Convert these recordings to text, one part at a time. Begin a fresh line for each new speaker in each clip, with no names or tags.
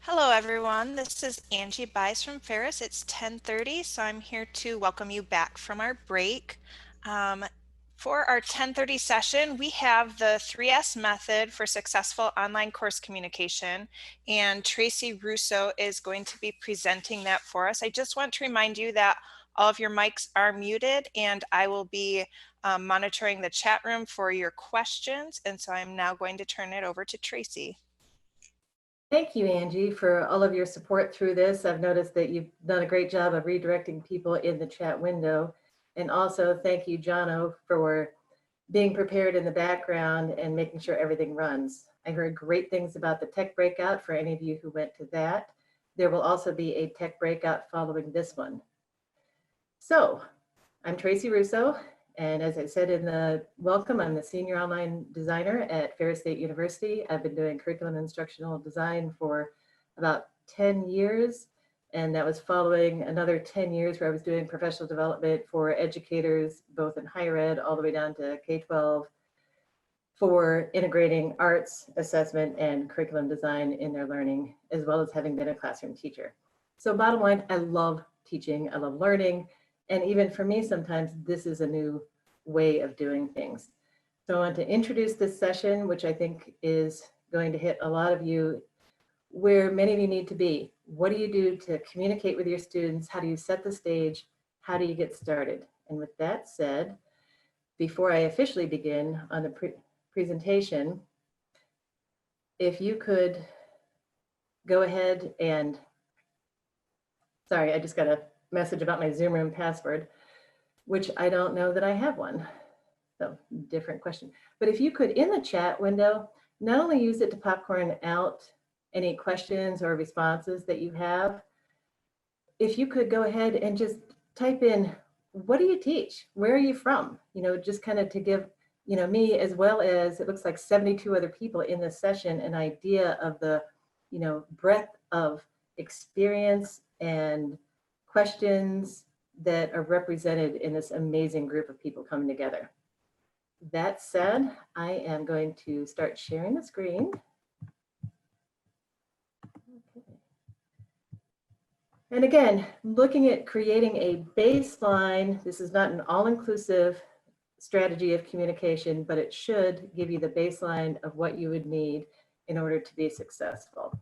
Hello everyone, this is Angie Bies from Ferris. It's 10:30, so I'm here to welcome you back from our break. For our 10:30 session, we have the 3S method for successful online course communication, and Tracy Russo is going to be presenting that for us. I just want to remind you that all of your mics are muted, and I will be monitoring the chat room for your questions, and so I'm now going to turn it over to Tracy.
Thank you, Angie, for all of your support through this. I've noticed that you've done a great job of redirecting people in the chat window. And also thank you, Jono, for being prepared in the background and making sure everything runs. I heard great things about the tech breakout for any of you who went to that. There will also be a tech breakout following this one. So I'm Tracy Russo, and as I said in the welcome, I'm the senior online designer at Ferris State University. I've been doing curriculum and instructional design for about 10 years. And that was following another 10 years where I was doing professional development for educators, both in higher ed all the way down to K-12, for integrating arts assessment and curriculum design in their learning, as well as having been a classroom teacher. So bottom line, I love teaching, I love learning. And even for me, sometimes this is a new way of doing things. So I want to introduce this session, which I think is going to hit a lot of you where many of you need to be. What do you do to communicate with your students? How do you set the stage? How do you get started? And with that said, before I officially begin on the presentation, if you could go ahead and, sorry, I just got a message about my Zoom room password, which I don't know that I have one. So different question. But if you could, in the chat window, not only use it to popcorn out any questions or responses that you have, if you could go ahead and just type in, what do you teach? Where are you from? You know, just kind of to give, you know, me as well as it looks like 72 other people in this session, an idea of the, you know, breadth of experience and questions that are represented in this amazing group of people coming together. That said, I am going to start sharing the screen. Okay. And again, looking at creating a baseline, this is not an all-inclusive strategy of communication, but it should give you the baseline of what you would need in order to be successful.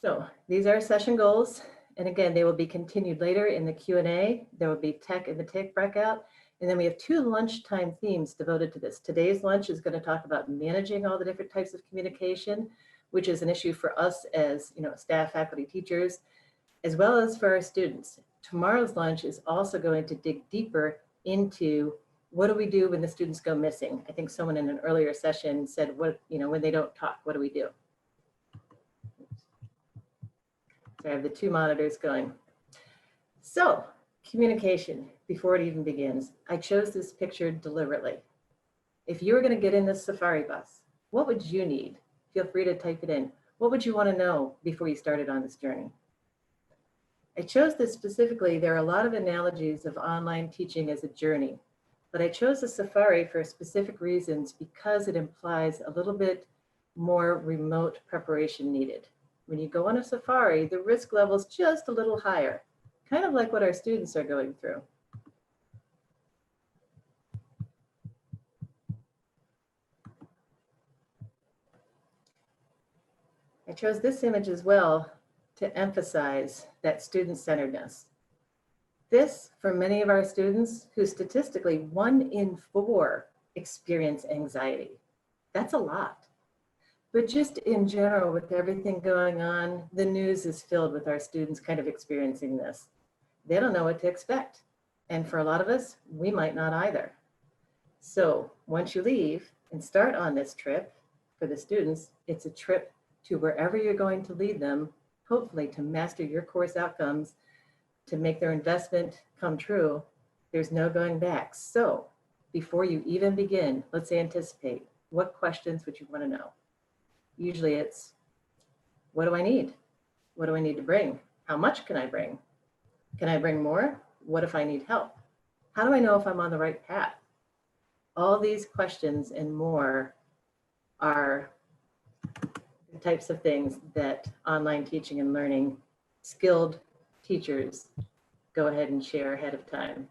So these are session goals. And again, they will be continued later in the Q&A. There will be tech in the tech breakout. And then we have 2 lunchtime themes devoted to this. Today's lunch is going to talk about managing all the different types of communication, which is an issue for us as, you know, staff, faculty, teachers, as well as for our students. Tomorrow's lunch is also going to dig deeper into what do we do when the students go missing? I think someone in an earlier session said, what, you know, when they don't talk, what do we do? So I have the 2 monitors going. So communication, before it even begins, I chose this picture deliberately. If you were going to get in this safari bus, what would you need? Feel free to type it in. What would you want to know before you started on this journey? I chose this specifically. There are a lot of analogies of online teaching as a journey, but I chose the safari for specific reasons because it implies a little bit more remote preparation needed. When you go on a safari, the risk level is just a little higher, kind of like what our students are going through. I chose this image as well to emphasize that student-centeredness. This, for many of our students who statistically 1 in 4 experience anxiety. That's a lot. But just in general, with everything going on, the news is filled with our students kind of experiencing this. They don't know what to expect. And for a lot of us, we might not either. So once you leave and start on this trip, for the students, it's a trip to wherever you're going to lead them, hopefully to master your course outcomes, to make their investment come true. There's no going back. So before you even begin, let's anticipate, what questions would you want to know? Usually it's, what do I need? What do I need to bring? How much can I bring? Can I bring more? What if I need help? How do I know if I'm on the right path? All these questions and more are the types of things that online teaching and learning skilled teachers go ahead and share ahead of time.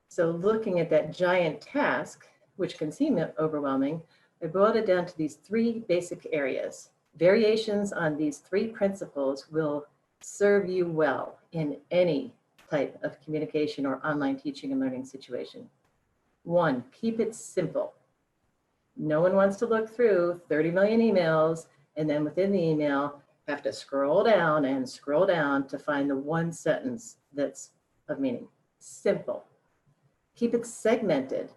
So looking at that giant task, which can seem overwhelming, I boiled it down to these three basic areas. Variations on these three principles will serve you well in any type of communication or online teaching and learning situation. One, keep it simple. No one wants to look through 30 million emails and then within the email have to scroll down and scroll down to find the one sentence that's of meaning. Simple. Keep it segmented.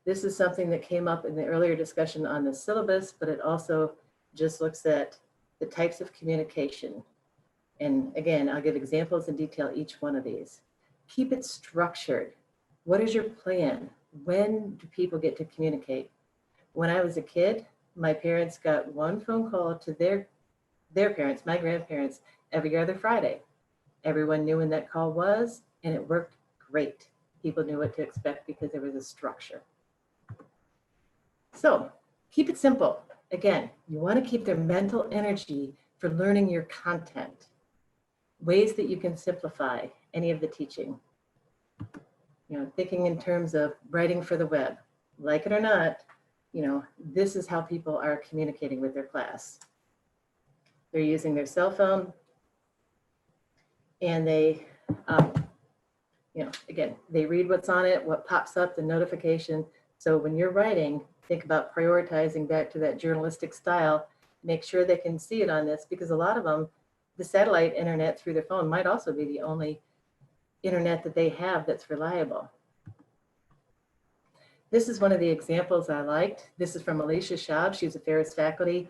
This is something that came up in the earlier discussion on the syllabus, but it also just looks at the types of communication. And again, I'll give examples and detail each one of these. Keep it structured. What is your plan? When do people get to communicate? When I was a kid, my parents got one phone call to their parents, my grandparents, every other Friday. Everyone knew when that call was, and it worked great. People knew what to expect because there was a structure. So keep it simple. Again, you want to keep their mental energy for learning your content. Ways that you can simplify any of the teaching. Thinking in terms of writing for the web. Like it or not, this is how people are communicating with their class. They're using their cell phone and they, again, they read what's on it, what pops up, the notification. So when you're writing, think about prioritizing back to that journalistic style. Make sure they can see it on this because a lot of them, the satellite internet through their phone might also be the only internet that they have that's reliable. This is one of the examples I liked. This is from Alicia Schaub. She's a Ferris faculty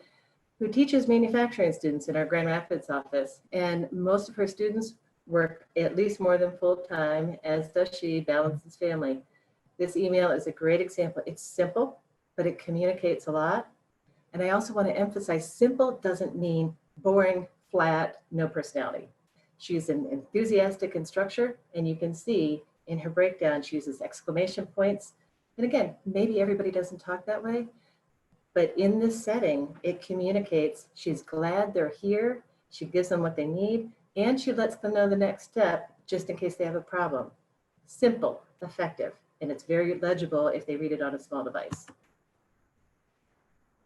who teaches manufacturing students in our Grand Rapids office. And most of her students work at least more than full time, as does she, balances family. This email is a great example. It's simple, but it communicates a lot. And I also want to emphasize simple doesn't mean boring, flat, no personality. She's an enthusiastic instructor, and you can see in her breakdown, she uses exclamation points. And again, maybe everybody doesn't talk that way, but in this setting, it communicates she's glad they're here, she gives them what they need, and she lets them know the next step just in case they have a problem. Simple, effective, and it's very legible if they read it on a small device.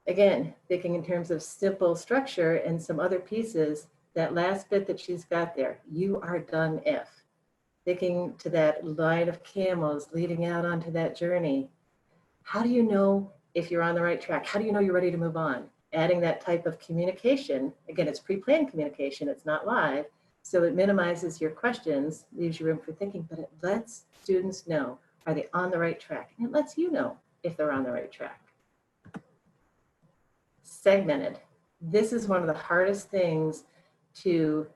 Again, thinking in terms of simple structure and some other pieces, that last bit that she's got there, you are done if. Thinking to that line of camels leading out onto that journey. How do you know if you're on the right track? How do you know you're ready to move on? Adding that type of communication, again, it's pre-planned communication, it's not live, so it minimizes your questions, leaves you room for thinking, but it lets students know, are they on the right track? And it lets you know if they're on the right track. Segmented. This is one of the hardest things to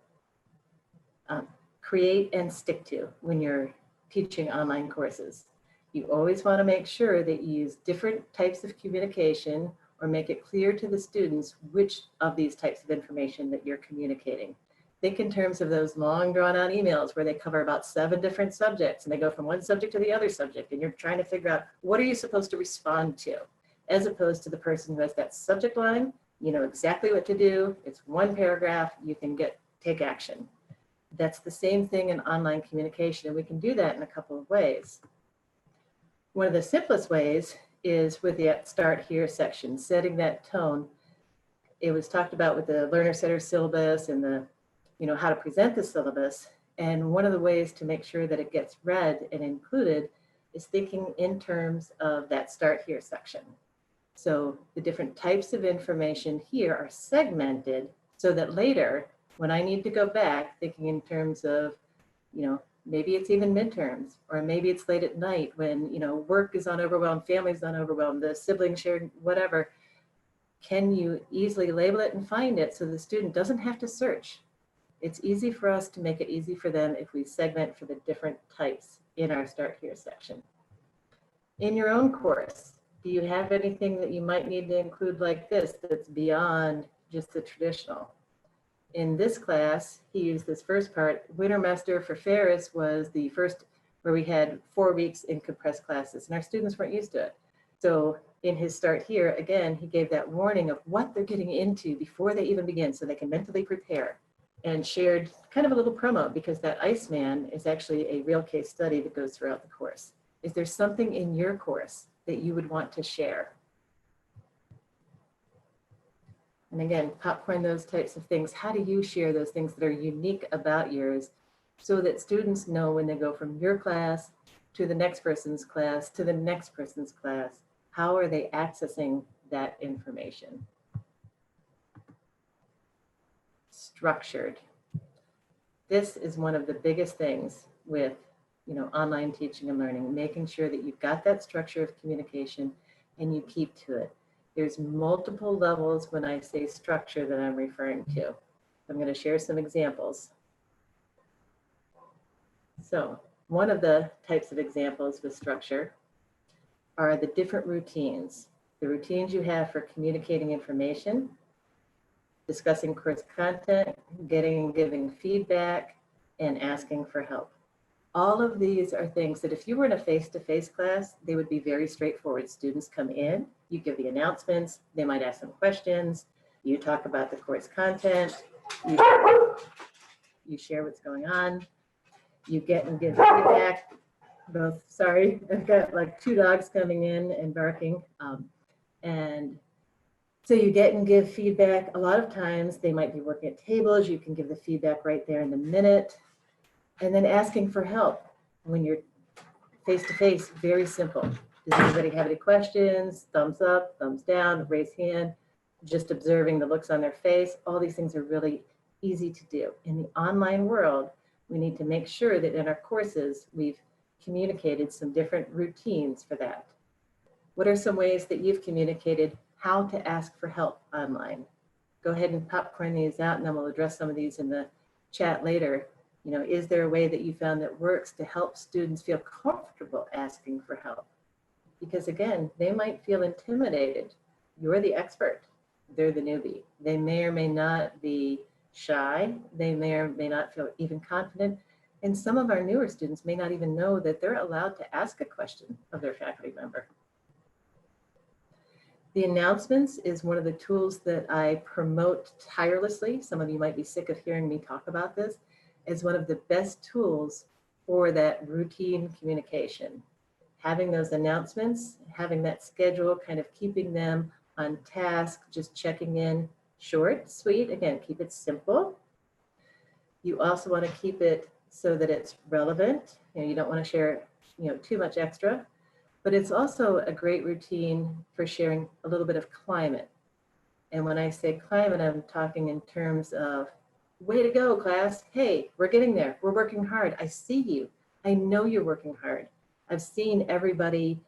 create and stick to when you're teaching online courses. You always want to make sure that you use different types of communication or make it clear to the students which of these types of information that you're communicating. Think in terms of those long drawn out emails where they cover about 7 different subjects and they go from one subject to the other subject and you're trying to figure out what are you supposed to respond to, as opposed to the person who has that subject line, you know exactly what to do, it's one paragraph, you can take action. That's the same thing in online communication, and we can do that in a couple of ways. One of the simplest ways is with the Start Here section, setting that tone. It was talked about with the learner-centered syllabus and the, how to present the syllabus. And one of the ways to make sure that it gets read and included is thinking in terms of that Start Here section. So the different types of information here are segmented so that later, when I need to go back, thinking in terms of, maybe it's even midterms, or maybe it's late at night when, work is overwhelmed, family's overwhelmed, the siblings shared, whatever, can you easily label it and find it so the student doesn't have to search? It's easy for us to make it easy for them if we segment for the different types in our Start Here section. In your own course, do you have anything that you might need to include like this that's beyond just the traditional? In this class, he used this first part. Wintermester for Ferris was the first where we had 4 weeks in compressed classes, and our students weren't used to it. So in his start here, again, he gave that warning of what they're getting into before they even begin so they can mentally prepare, and shared kind of a little promo, because that Iceman is actually a real case study that goes throughout the course. Is there something in your course that you would want to share? And again, popcorn those types of things. How do you share those things that are unique about yours so that students know when they go from your class to the next person's class to the next person's class, how are they accessing that information? Structured. This is one of the biggest things with, online teaching and learning, making sure that you've got that structure of communication and you keep to it. There's multiple levels when I say structure that I'm referring to. I'm going to share some examples. So one of the types of examples with structure are the different routines. The routines you have for communicating information, discussing course content, getting and giving feedback, and asking for help. All of these are things that if you were in a face-to-face class, they would be very straightforward. Students come in, you give the announcements, they might ask some questions, you talk about the course content, you share what's going on, you get and give feedback. Sorry, I've got like 2 dogs coming in and barking. And so you get and give feedback. A lot of times they might be working at tables, you can give the feedback right there in the minute. And then asking for help when you're face-to-face, very simple. Does anybody have any questions? Thumbs up, thumbs down, raise hand, just observing the looks on their face. All these things are really easy to do. In the online world, we need to make sure that in our courses, we've communicated some different routines for that. What are some ways that you've communicated how to ask for help online? Go ahead and popcorn these out, and then we'll address some of these in the chat later. Is there a way that you found that works to help students feel comfortable asking for help? Because again, they might feel intimidated. You're the expert, they're the newbie. They may or may not be shy. They may or may not feel even confident. And some of our newer students may not even know that they're allowed to ask a question of their faculty member. The announcements is one of the tools that I promote tirelessly. Some of you might be sick of hearing me talk about this, as one of the best tools for that routine communication. Having those announcements, having that schedule, kind of keeping them on task, just checking in, short, sweet, again, keep it simple. You also want to keep it so that it's relevant. You don't want to share, too much extra, but it's also a great routine for sharing a little bit of climate. And when I say climate, I'm talking in terms of, way to go, class. Hey, we're getting there. We're working hard. I see you. I know you're working hard. I've seen everybody,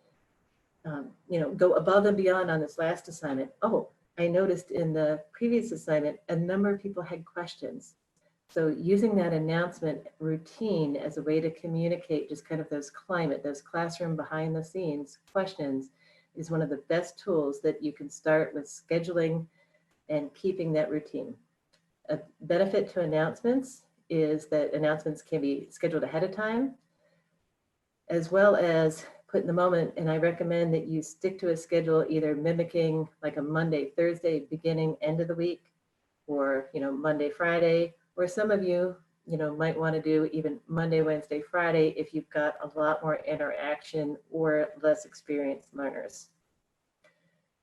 go above and beyond on this last assignment. Oh, I noticed in the previous assignment, a number of people had questions. So using that announcement routine as a way to communicate just kind of those climate, those classroom behind the scenes questions is one of the best tools that you can start with scheduling and keeping that routine. A benefit to announcements is that announcements can be scheduled ahead of time, as well as put in the moment. And I recommend that you stick to a schedule, either mimicking like a Monday, Thursday, beginning, end of the week, or, Monday, Friday, or some of you, might want to do even Monday, Wednesday, Friday, if you've got a lot more interaction or less experienced learners.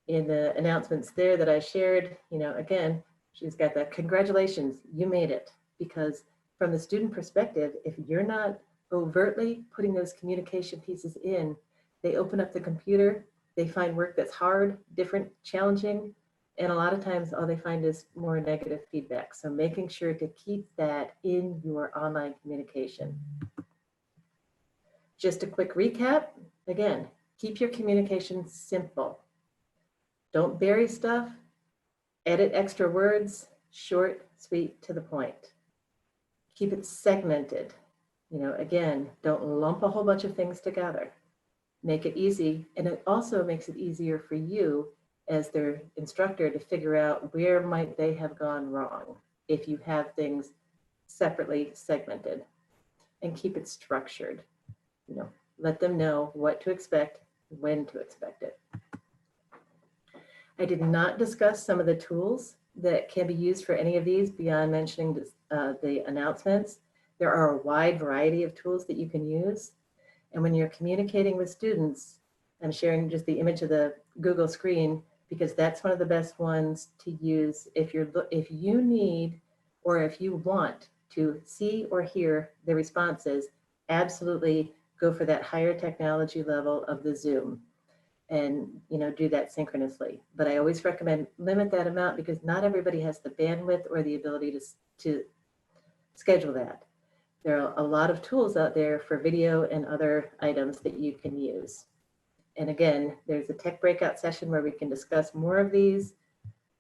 In the announcements there that I shared, again, she's got that congratulations, you made it. Because from the student perspective, if you're not overtly putting those communication pieces in, they open up the computer, they find work that's hard, different, challenging, and a lot of times all they find is more negative feedback. So making sure to keep that in your online communication. Just a quick recap. Again, keep your communication simple. Don't bury stuff. Edit extra words, short, sweet, to the point. Keep it segmented. Again, don't lump a whole bunch of things together. Make it easy, and it also makes it easier for you as their instructor to figure out where might they have gone wrong if you have things separately segmented. And keep it structured. Let them know what to expect, when to expect it. I did not discuss some of the tools that can be used for any of these beyond mentioning the announcements. There are a wide variety of tools that you can use. And when you're communicating with students, I'm sharing just the image of the Google screen because that's one of the best ones to use if you need or if you want to see or hear the responses. Absolutely go for that higher technology level of the Zoom and do that synchronously. But I always recommend limit that amount because not everybody has the bandwidth or the ability to schedule that. There are a lot of tools out there for video and other items that you can use. And again, there's a tech breakout session where we can discuss more of these,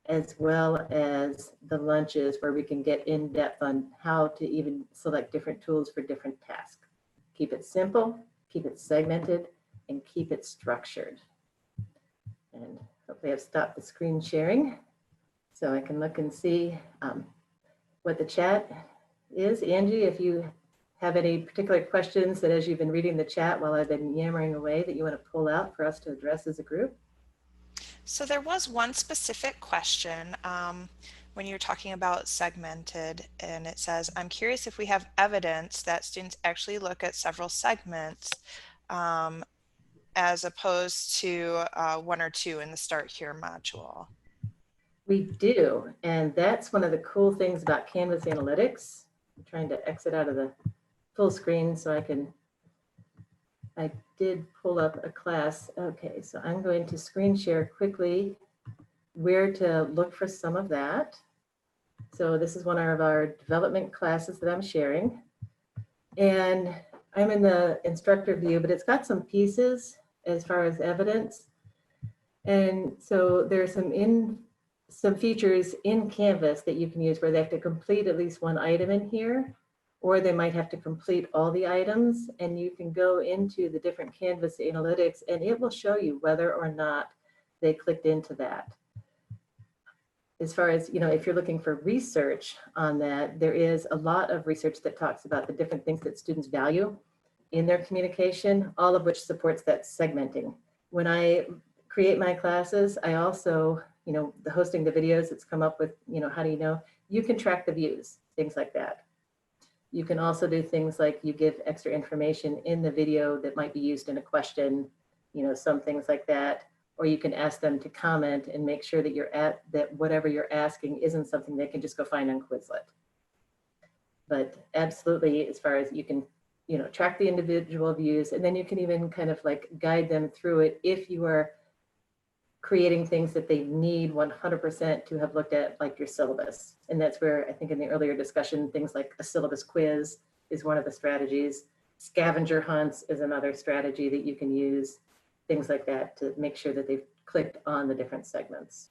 as well as the lunches where we can get in depth on how to even select different tools for different tasks. Keep it simple, keep it segmented, and keep it structured. And hopefully I've stopped the screen sharing so I can look and see what the chat is. Angie, if you have any particular questions that as you've been reading the chat while I've been yammering away that you want to pull out for us to address as a group.
So there was one specific question when you're talking about segmented, and it says, I'm curious if we have evidence that students actually look at several segments as opposed to one or two in the Start Here module.
We do, and that's one of the cool things about Canvas Analytics. I'm trying to exit out of the full screen so I did pull up a class. Okay, so I'm going to screen share quickly where to look for some of that. So this is one of our development classes that I'm sharing. And I'm in the instructor view, but it's got some pieces as far as evidence. And so there's some features in Canvas that you can use where they have to complete at least one item in here, or they might have to complete all the items, and you can go into the different Canvas analytics and it will show you whether or not they clicked into that. As far as, if you're looking for research on that, there is a lot of research that talks about the different things that students value in their communication, all of which supports that segmenting. When I create my classes, I also, the hosting the videos, it's come up with, how do you know? You can track the views, things like that. You can also do things like you give extra information in the video that might be used in a question, some things like that. Or you can ask them to comment and make sure that whatever you're asking isn't something they can just go find on Quizlet. But absolutely, as far as you can, track the individual views, and then you can even kind of like guide them through it if you are creating things that they need 100% to have looked at, like your syllabus. And that's where I think in the earlier discussion, things like a syllabus quiz is one of the strategies. Scavenger hunts is another strategy that you can use, things like that to make sure that they've clicked on the different segments.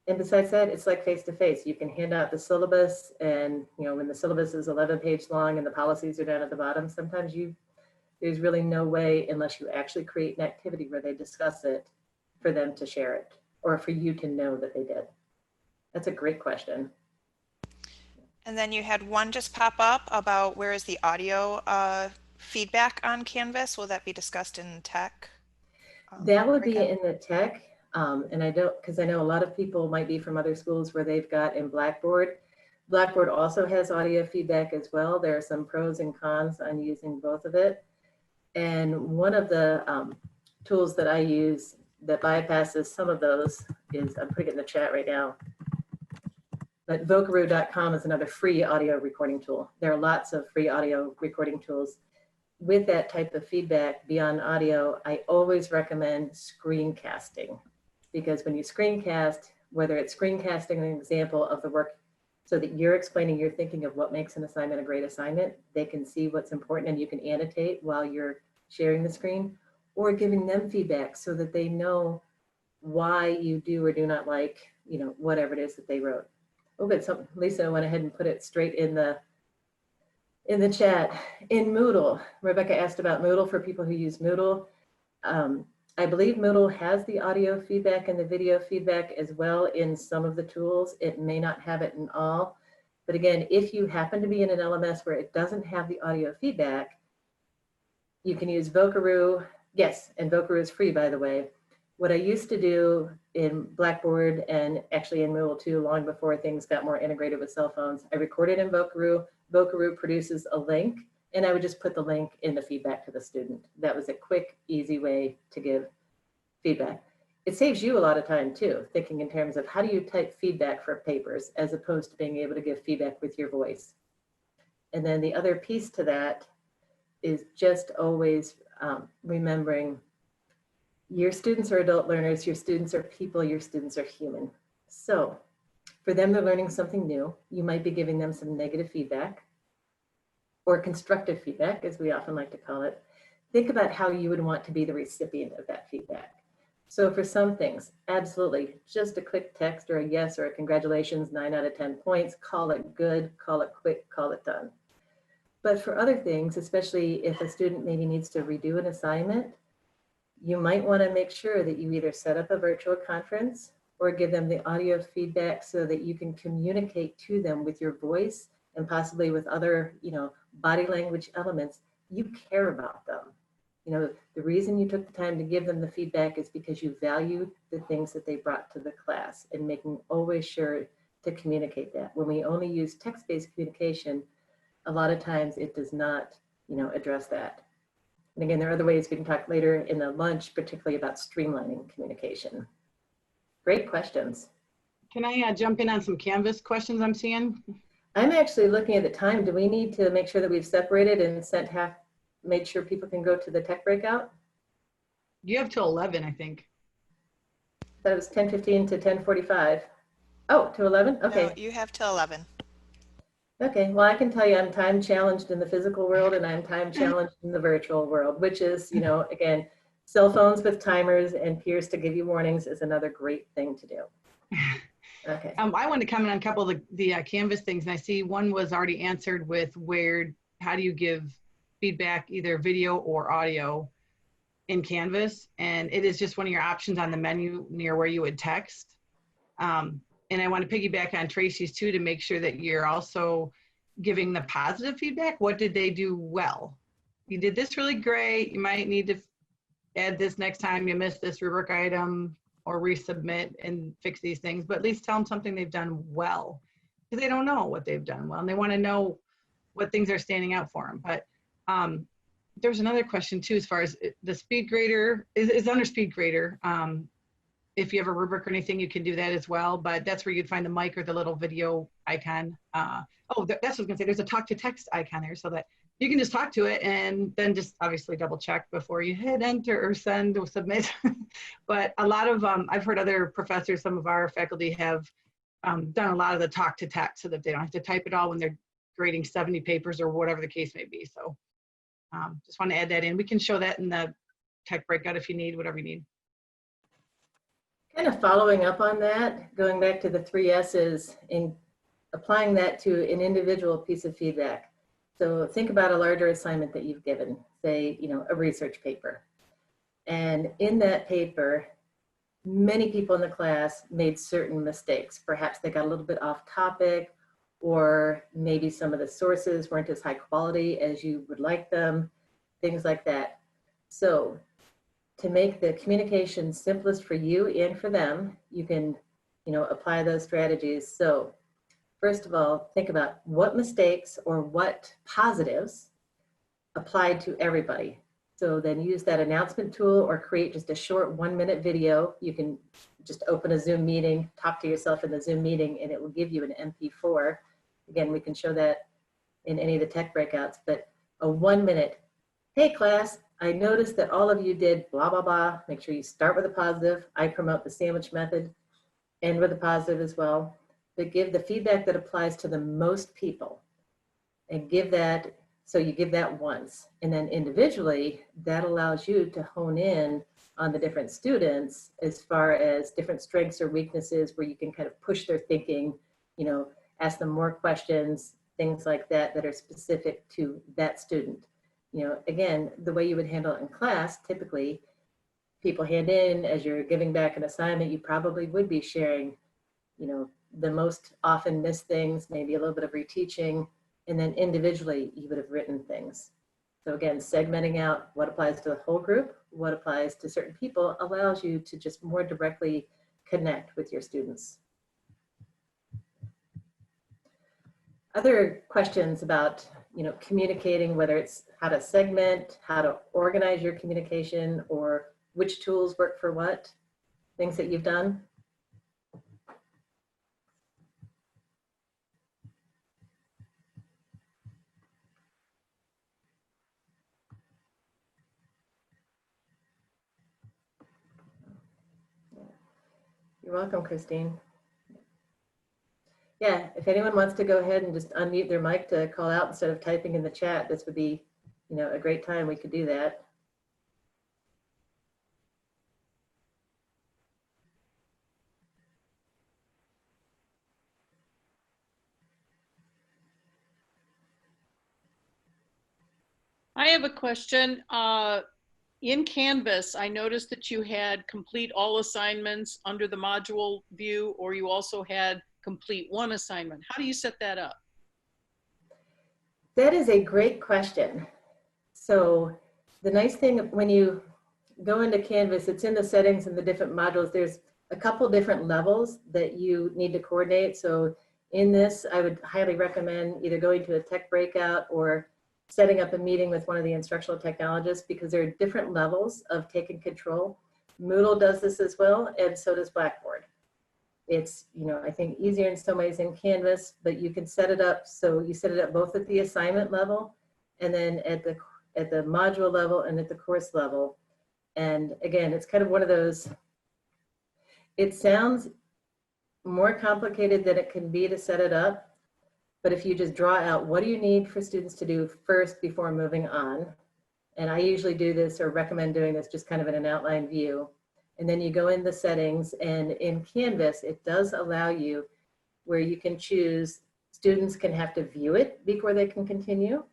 And besides that, it's like face-to-face. You can hand out the syllabus, and when the syllabus is 11 pages long and the policies are down at the bottom, sometimes there's really no way, unless you actually create an activity where they discuss it, for them to share it or for you to know that they did. That's a great question.
And then you had one just pop up about where is the audio feedback on Canvas? Will that be discussed in tech?
That would be in the tech. And I don't, because I know a lot of people might be from other schools where they've got in Blackboard. Blackboard also has audio feedback as well. There are some pros and cons on using both of it. And one of the tools that I use that bypasses some of those is, I'm putting it in the chat right now, but Vocaroo.com is another free audio recording tool. There are lots of free audio recording tools. With that type of feedback beyond audio, I always recommend screencasting, because when you screencast, whether it's screencasting an example of the work so that you're explaining, you're thinking of what makes an assignment a great assignment, they can see what's important and you can annotate while you're sharing the screen, or giving them feedback so that they know why you do or do not like, whatever it is that they wrote. Oh, but Lisa went ahead and put it straight in the chat. In Moodle, Rebecca asked about Moodle for people who use Moodle. I believe Moodle has the audio feedback and the video feedback as well in some of the tools. It may not have it in all. But again, if you happen to be in an LMS where it doesn't have the audio feedback, you can use Vocaroo. Yes, and Vocaroo is free, by the way. What I used to do in Blackboard and actually in Moodle too, long before things got more integrated with cell phones, I recorded in Vocaroo. Vocaroo produces a link, and I would just put the link in the feedback to the student. That was a quick, easy way to give feedback. It saves you a lot of time too, thinking in terms of how do you type feedback for papers as opposed to being able to give feedback with your voice. And then the other piece to that is just always remembering your students are adult learners, your students are people, your students are human. So for them, they're learning something new. You might be giving them some negative feedback or constructive feedback, as we often like to call it. Think about how you would want to be the recipient of that feedback. So for some things, absolutely, just a quick text or a yes or a congratulations, 9 out of 10 points, call it good, call it quick, call it done. But for other things, especially if a student maybe needs to redo an assignment, you might want to make sure that you either set up a virtual conference or give them the audio feedback so that you can communicate to them with your voice and possibly with other, body language elements. You care about them. The reason you took the time to give them the feedback is because you value the things that they brought to the class, and making always sure to communicate that. When we only use text-based communication, a lot of times it does not, address that. And again, there are other ways we can talk later in the lunch, particularly about streamlining communication. Great questions.
Can I jump in on some Canvas questions I'm seeing?
I'm actually looking at the time. Do we need to make sure that we've separated and made sure people can go to the tech breakout?
You have till 11, I think.
That it was 10:15 to 10:45. Oh, to 11? Okay.
No, you have till 11.
Okay, well, I can tell you I'm time challenged in the physical world and I'm time challenged in the virtual world, which is, again, cell phones with timers and peers to give you warnings is another great thing to do. Okay.
I want to comment on a couple of the Canvas things, and I see one was already answered with how do you give feedback, either video or audio in Canvas, and it is just one of your options on the menu near where you would text. And I want to piggyback on Tracy's too, to make sure that you're also giving the positive feedback. What did they do well? You did this really great. You might need to add this next time you miss this rubric item, or resubmit and fix these things, but at least tell them something they've done well, because they don't know what they've done well and they want to know what things are standing out for them. But there's another question too, as far as the speed grader is under speed grader. If you have a rubric or anything, you can do that as well, but that's where you'd find the mic or the little video icon. That's what I was gonna say. There's a talk to text icon there, so that you can just talk to it and then just obviously double check before you hit enter or send or submit. But a lot of, I've heard other professors, some of our faculty have done a lot of the talk to text so that they don't have to type it all when they're grading 70 papers or whatever the case may be. So just want to add that in. We can show that in the tech breakout if you need, whatever you need.
Kind of following up on that, going back to the 3 S's and applying that to an individual piece of feedback. So think about a larger assignment that you've given, say, a research paper. And in that paper, many people in the class made certain mistakes. Perhaps they got a little bit off topic, or maybe some of the sources weren't as high quality as you would like them, things like that. So to make the communication simplest for you and for them, you can, apply those strategies. So first of all, think about what mistakes or what positives applied to everybody. So then use that announcement tool or create just a short 1-minute video. You can just open a Zoom meeting, talk to yourself in the Zoom meeting, and it will give you an MP4. Again, we can show that in any of the tech breakouts, but a 1-minute, hey class, I noticed that all of you did blah, blah, blah. Make sure you start with a positive. I promote the sandwich method, end with a positive as well. But give the feedback that applies to the most people, and give that, so you give that once. And then individually, that allows you to hone in on the different students as far as different strengths or weaknesses, where you can kind of push their thinking, ask them more questions, things like that, that are specific to that student. Again, the way you would handle it in class, typically people hand in, as you're giving back an assignment, you probably would be sharing, the most often missed things, maybe a little bit of reteaching, and then individually you would have written things. So again, segmenting out what applies to the whole group, what applies to certain people allows you to just more directly connect with your students. Other questions about, communicating, whether it's how to segment, how to organize your communication, or which tools work for what, things that you've done? You're welcome, Christine. Yeah, if anyone wants to go ahead and just unmute their mic to call out instead of typing in the chat, this would be, a great time we could do that.
I have a question. In Canvas, I noticed that you had complete all assignments under the module view, or you also had complete one assignment. How do you set that up?
That is a great question. So the nice thing when you go into Canvas, it's in the settings and the different modules. There's a couple different levels that you need to coordinate. So in this, I would highly recommend either going to a tech breakout or setting up a meeting with one of the instructional technologists, because there are different levels of taking control. Moodle does this as well, and so does Blackboard. It's, I think easier in some ways in Canvas, but you can set it up so you set it up both at the assignment level and then at the module level and at the course level. And again, it's kind of one of those, it sounds more complicated than it can be to set it up. But if you just draw out what do you need for students to do first before moving on, and I usually do this or recommend doing this just kind of in an outline view, and then you go in the settings, and in Canvas, it does allow you where you can choose students can have to view it before they can continue,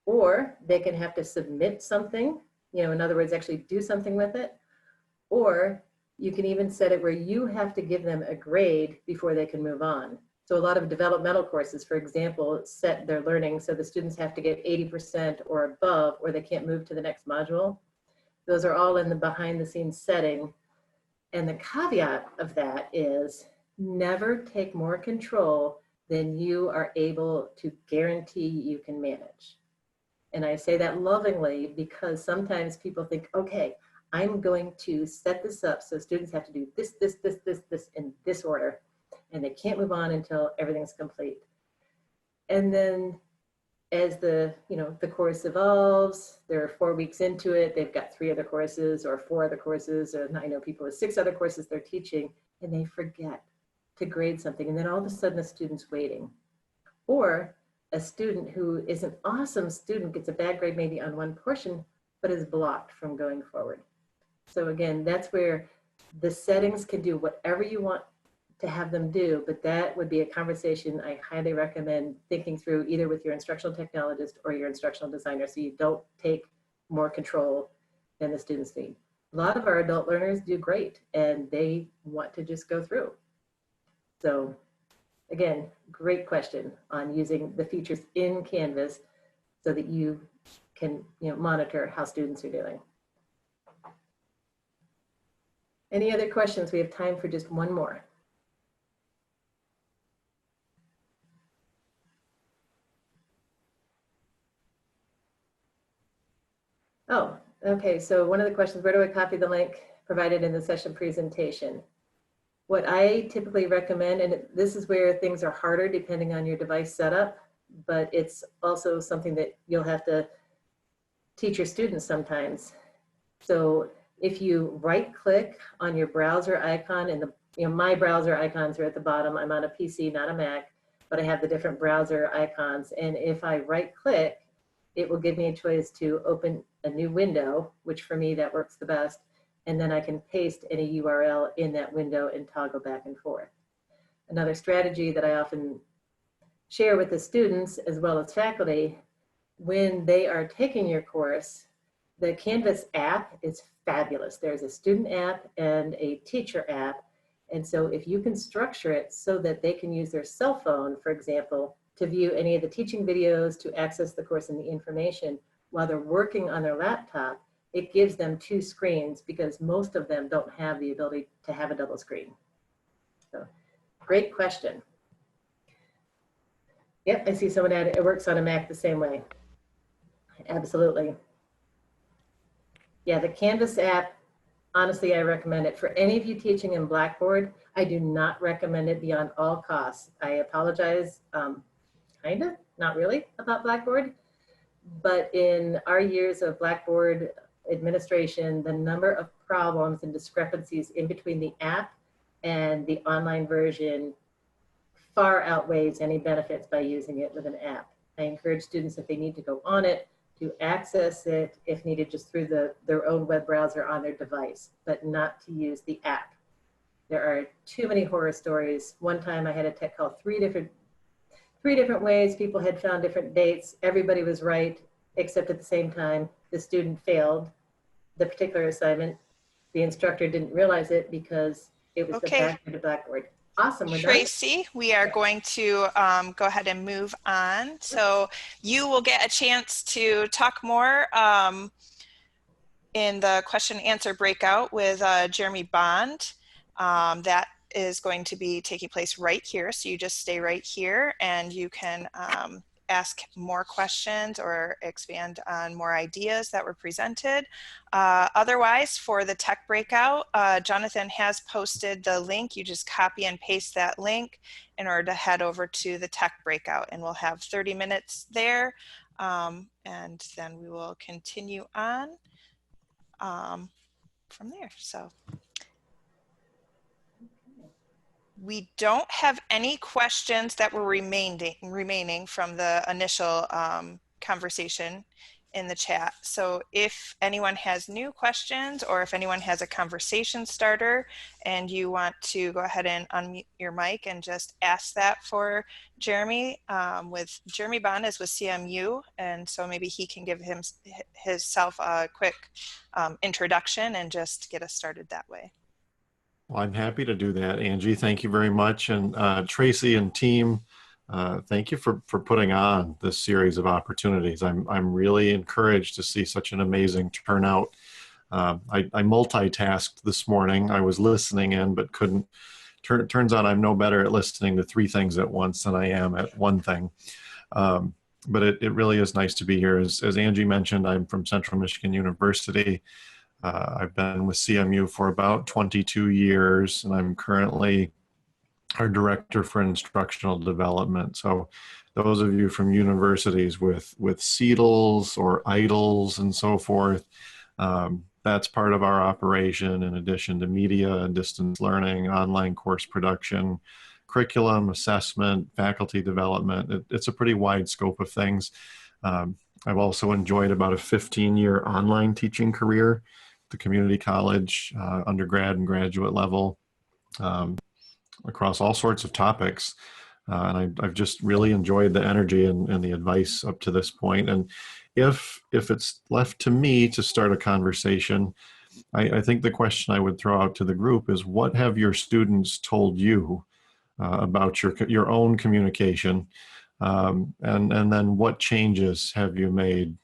or they can have to submit something, in other words, actually do something with it, or you can even set it where you have to give them a grade before they can move on. So a lot of developmental courses, for example, set their learning so the students have to get 80% or above, or they can't move to the next module. Those are all in the behind the scenes setting. And the caveat of that is never take more control than you are able to guarantee you can manage. And I say that lovingly because sometimes people think, okay, I'm going to set this up so students have to do this, this, this, this, this in this order, and they can't move on until everything's complete. And then as the course evolves, they're 4 weeks into it, they've got 3 other courses or 4 other courses, and I know people with 6 other courses they're teaching, and they forget to grade something, and then all of a sudden a student's waiting. Or a student who is an awesome student gets a bad grade maybe on one portion, but is blocked from going forward. So again, that's where the settings can do whatever you want to have them do, but that would be a conversation I highly recommend thinking through either with your instructional technologist or your instructional designer, so you don't take more control than the students need. A lot of our adult learners do great and they want to just go through. So again, great question on using the features in Canvas so that you can monitor how students are doing. Any other questions? We have time for just one more. Oh, okay. So one of the questions, where do I copy the link provided in the session presentation? What I typically recommend, and this is where things are harder depending on your device setup, but it's also something that you'll have to teach your students sometimes. So if you right click on your browser icon, and my browser icons are at the bottom. I'm on a PC, not a Mac, but I have the different browser icons. And if I right click, it will give me a choice to open a new window, which for me, that works the best. And then I can paste any URL in that window and toggle back and forth. Another strategy that I often share with the students as well as faculty, when they are taking your course, the Canvas app is fabulous. There's a student app and a teacher app. And so if you can structure it so that they can use their cell phone, for example, to view any of the teaching videos, to access the course and the information, while they're working on their laptop, it gives them two screens because most of them don't have the ability to have a double screen. So great question. Yep, I see someone added, it works on a Mac the same way. Absolutely. Yeah, the Canvas app, honestly, I recommend it. For any of you teaching in Blackboard, I do not recommend it beyond all costs. I apologize, kind of, not really, about Blackboard. But in our years of Blackboard administration, the number of problems and discrepancies in between the app and the online version far outweighs any benefits by using it with an app. I encourage students, if they need to go on it, to access it, if needed, just through their own web browser on their device, but not to use the app. There are too many horror stories. One time I had a tech call three different ways. People had found different dates. Everybody was right, except at the same time, the student failed the particular assignment. The instructor didn't realize it because it was the
Okay.
back end of Blackboard. Awesome, we're done.
Tracy, we are going to go ahead and move on. So you will get a chance to talk more in the question and answer breakout with Jeremy Bond. That is going to be taking place right here. So you just stay right here and you can ask more questions or expand on more ideas that were presented. Otherwise, for the tech breakout, Jonathan has posted the link. You just copy and paste that link in order to head over to the tech breakout, and we'll have 30 minutes there. And then we will continue on from there. So we don't have any questions that were remaining from the initial conversation in the chat. So if anyone has new questions or if anyone has a conversation starter and you want to go ahead and unmute your mic and just ask that for Jeremy, with Jeremy Bond is with CMU, and so maybe he can give himself a quick introduction and just get us started that way.
Well, I'm happy to do that, Angie. Thank you very much. And Tracy and team, thank you for putting on this series of opportunities. I'm really encouraged to see such an amazing turnout. I multitasked this morning. I was listening in, but couldn't. Turns out I'm no better at listening to three things at once than I am at one thing. But it really is nice to be here. As Angie mentioned, I'm from Central Michigan University. I've been with CMU for about 22 years, and I'm currently our director for instructional development. So those of you from universities with CETLs or IDLs and so forth, that's part of our operation, in addition to media and distance learning, online course production, curriculum, assessment, faculty development. It's a pretty wide scope of things. I've also enjoyed about a 15-year online teaching career, the community college, undergrad and graduate level, across all sorts of topics. And I've just really enjoyed the energy and the advice up to this point. And if it's left to me to start a conversation, I think the question I would throw out to the group is, what have your students told you about your own communication? And then what changes have you made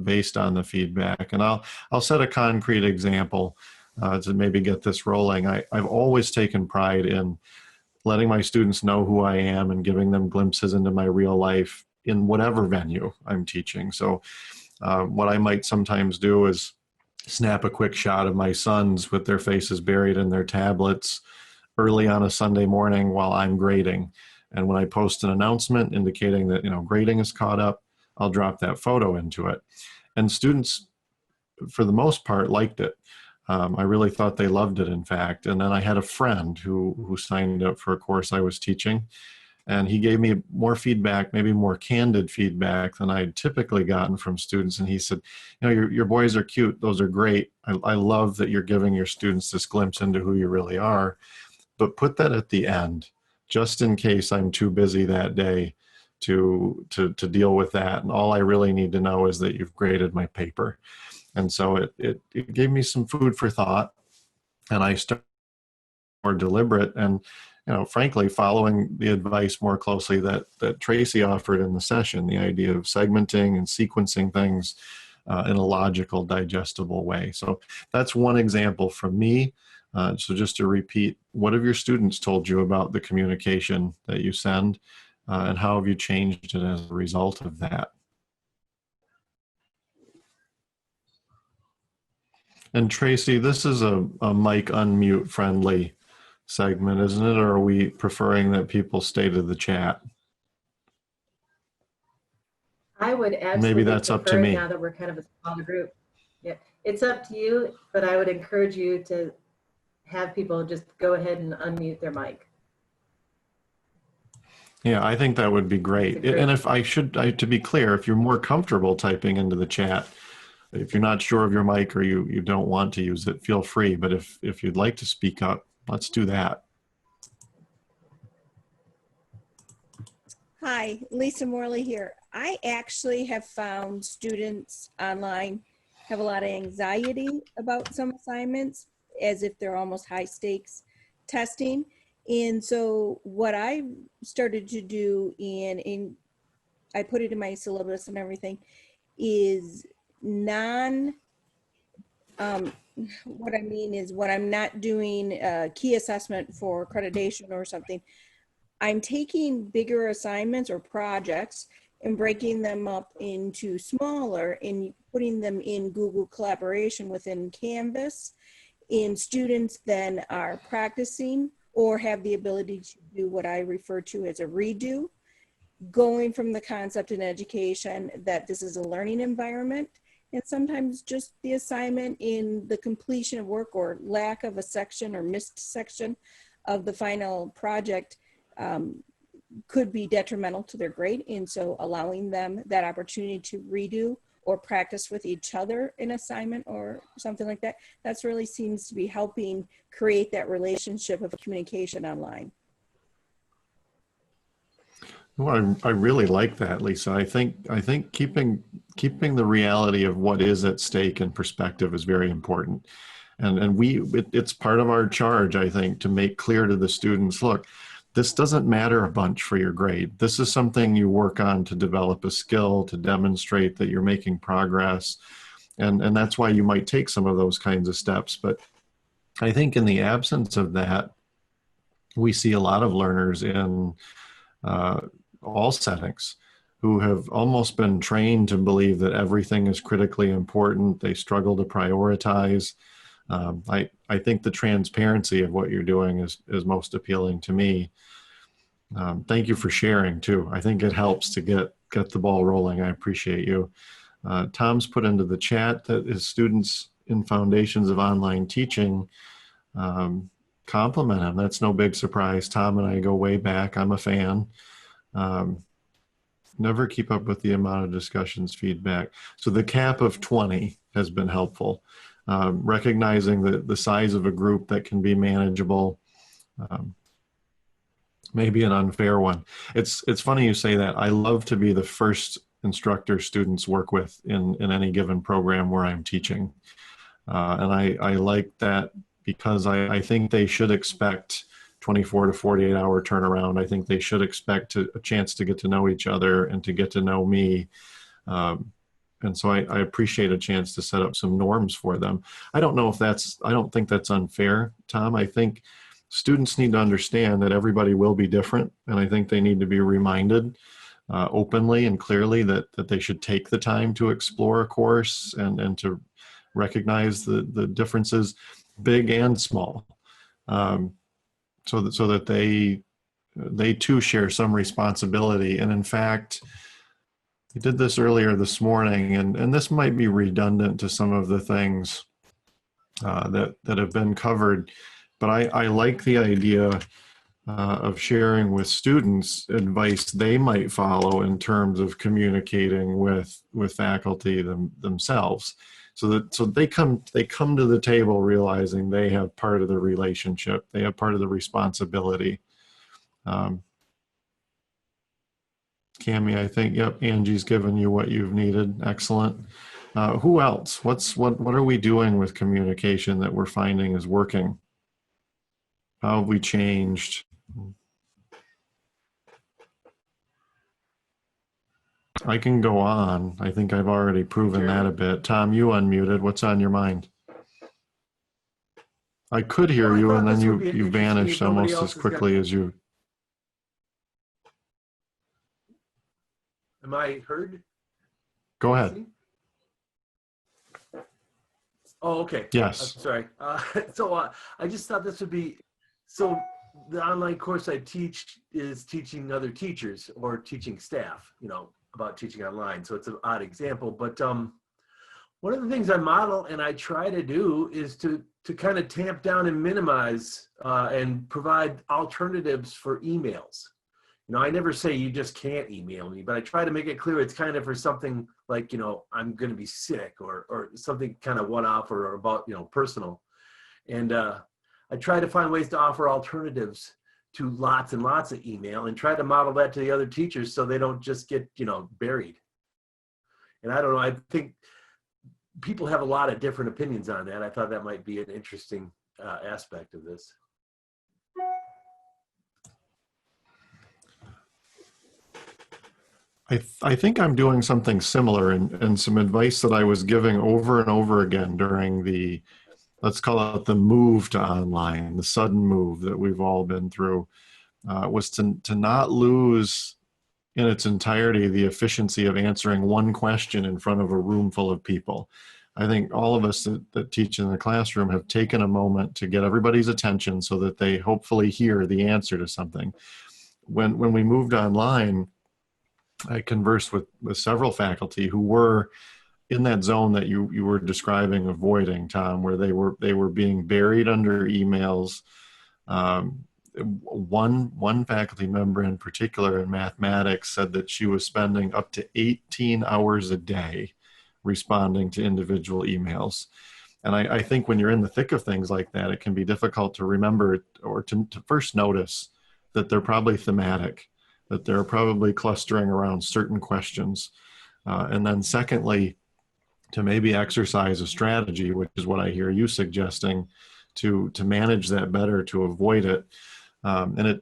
based on the feedback? And I'll set a concrete example to maybe get this rolling. I've always taken pride in letting my students know who I am and giving them glimpses into my real life in whatever venue I'm teaching. So what I might sometimes do is snap a quick shot of my sons with their faces buried in their tablets early on a Sunday morning while I'm grading. And when I post an announcement indicating that, grading is caught up, I'll drop that photo into it. And students, for the most part, liked it. I really thought they loved it, in fact. And then I had a friend who signed up for a course I was teaching, and he gave me more feedback, maybe more candid feedback than I'd typically gotten from students. And he said, your boys are cute. Those are great. I love that you're giving your students this glimpse into who you really are. But put that at the end, just in case I'm too busy that day to deal with that. And all I really need to know is that you've graded my paper. And so it gave me some food for thought, and I started more deliberate. And frankly, following the advice more closely that Tracy offered in the session, the idea of segmenting and sequencing things in a logical, digestible way. So that's one example from me. So just to repeat, what have your students told you about the communication that you send, and how have you changed it as a result of that? And Tracy, this is a mic unmute friendly segment, isn't it? Or are we preferring that people stay to the chat?
I would
Maybe
absolutely
that's up to
prefer it
me.
now that we're kind of a smaller group. Yeah, it's up to you, but I would encourage you to have people just go ahead and unmute their mic.
Yeah, I think that would be great. And if to be clear, if you're more comfortable typing into the chat, if you're not sure of your mic or you don't want to use it, feel free. But if you'd like to speak up, let's do that.
Hi, Lisa Morley here. I actually have found students online have a lot of anxiety about some assignments as if they're almost high stakes testing. And so what I started to do, and I put it in my syllabus and everything, is what I mean is when I'm not doing a key assessment for accreditation or something, I'm taking bigger assignments or projects and breaking them up into smaller and putting them in Google Collaboration within Canvas. And students then are practicing or have the ability to do what I refer to as a redo, going from the concept in education that this is a learning environment. And sometimes just the assignment in the completion of work or lack of a section or missed section of the final project could be detrimental to their grade. And so allowing them that opportunity to redo or practice with each other in assignment or something like that, that's really seems to be helping create that relationship of communication online.
Well, I really like that, Lisa. I think keeping the reality of what is at stake in perspective is very important. And it's part of our charge, I think, to make clear to the students, look, this doesn't matter a bunch for your grade. This is something you work on to develop a skill, to demonstrate that you're making progress. And that's why you might take some of those kinds of steps. But I think in the absence of that, we see a lot of learners in all settings who have almost been trained to believe that everything is critically important. They struggle to prioritize. I think the transparency of what you're doing is most appealing to me. Thank you for sharing too. I think it helps to get the ball rolling. I appreciate you. Tom's put into the chat that his students in Foundations of Online Teaching compliment him. That's no big surprise. Tom and I go way back. I'm a fan. Never keep up with the amount of discussions feedback. So the cap of 20 has been helpful. Recognizing the size of a group that can be manageable, maybe an unfair one. It's funny you say that. I love to be the first instructor students work with in any given program where I'm teaching. And I like that because I think they should expect 24 to 48 hour turnaround. I think they should expect a chance to get to know each other and to get to know me. And so I appreciate a chance to set up some norms for them. I don't think that's unfair, Tom. I think students need to understand that everybody will be different. And I think they need to be reminded openly and clearly that they should take the time to explore a course and to recognize the differences, big and small, so that they too share some responsibility. And in fact, we did this earlier this morning, and this might be redundant to some of the things that have been covered, but I like the idea of sharing with students advice they might follow in terms of communicating with faculty themselves, so they come to the table realizing they have part of the relationship, they have part of the responsibility. Cami, I think, yep, Angie's given you what you've needed. Excellent. Who else? What are we doing with communication that we're finding is working? How have we changed? I can go on. I think I've already proven that a bit. Tom, you unmuted. What's on your mind? I could hear
Well, I
you,
thought
and then
this would be
you
interesting
vanished
if nobody
almost
else
as
has got.
quickly as you.
Am I heard?
Go ahead.
Oh, okay.
Yes.
Sorry. I just thought this would be, so the online course I teach is teaching other teachers or teaching staff, about teaching online. So it's an odd example, but one of the things I model and I try to do is to kind of tamp down and minimize and provide alternatives for emails. I never say you just can't email me, but I try to make it clear it's kind of for something like, I'm going to be sick or something kind of one-off or about, personal. And I try to find ways to offer alternatives to lots and lots of email and try to model that to the other teachers so they don't just get, buried. And I don't know, I think people have a lot of different opinions on that. I thought that might be an interesting aspect of this.
I think I'm doing something similar and some advice that I was giving over and over again during the, let's call it the move to online, the sudden move that we've all been through, was to not lose in its entirety the efficiency of answering one question in front of a room full of people. I think all of us that teach in the classroom have taken a moment to get everybody's attention so that they hopefully hear the answer to something. When we moved online, I conversed with several faculty who were in that zone that you were describing, avoiding, Tom, where they were being buried under emails. One faculty member in particular in mathematics said that she was spending up to 18 hours a day responding to individual emails. And I think when you're in the thick of things like that, it can be difficult to remember or to first notice that they're probably thematic, that they're probably clustering around certain questions. And then secondly, to maybe exercise a strategy, which is what I hear you suggesting, to manage that better, to avoid it.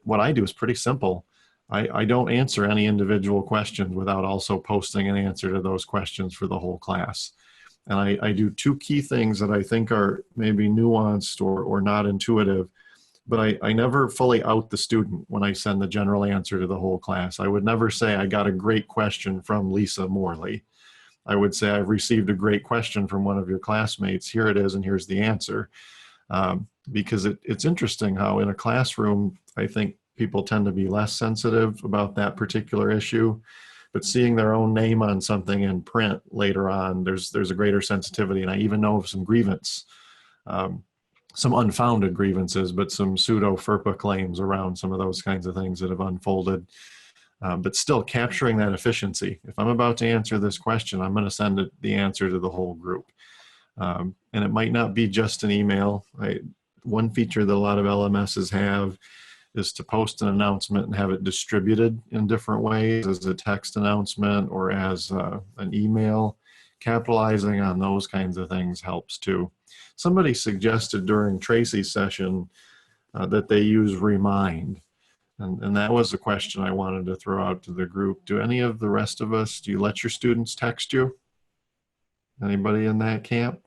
What I do is pretty simple. I don't answer any individual questions without also posting an answer to those questions for the whole class. And I do two key things that I think are maybe nuanced or not intuitive, but I never fully out the student when I send the general answer to the whole class. I would never say, I got a great question from Lisa Morley. I would say, I've received a great question from one of your classmates. Here it is, and here's the answer. Because it's interesting how in a classroom, I think people tend to be less sensitive about that particular issue, but seeing their own name on something in print later on, there's a greater sensitivity. And I even know of some grievance, some unfounded grievances, but some pseudo FERPA claims around some of those kinds of things that have unfolded. But still capturing that efficiency. If I'm about to answer this question, I'm going to send the answer to the whole group. And it might not be just an email. One feature that a lot of LMSs have is to post an announcement and have it distributed in different ways, as a text announcement or as an email. Capitalizing on those kinds of things helps too. Somebody suggested during Tracy's session that they use Remind. And that was a question I wanted to throw out to the group. Do any of the rest of us, do you let your students text you? Anybody in that camp?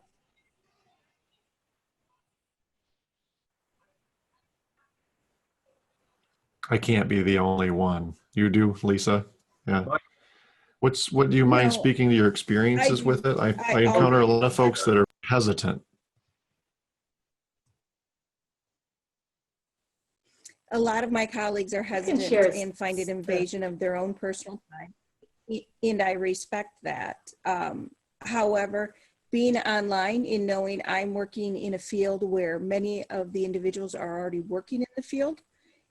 I can't be the only one. You do, Lisa? Yeah. What do you mind
No,
speaking to your experiences
I
with
do.
it? I
I
encounter a
always
lot of folks that are hesitant.
A lot of my colleagues are
share
hesitant and find it invasion of their own personal time, and I respect that. However, being online and knowing I'm working in a field where many of the individuals are already working in the field,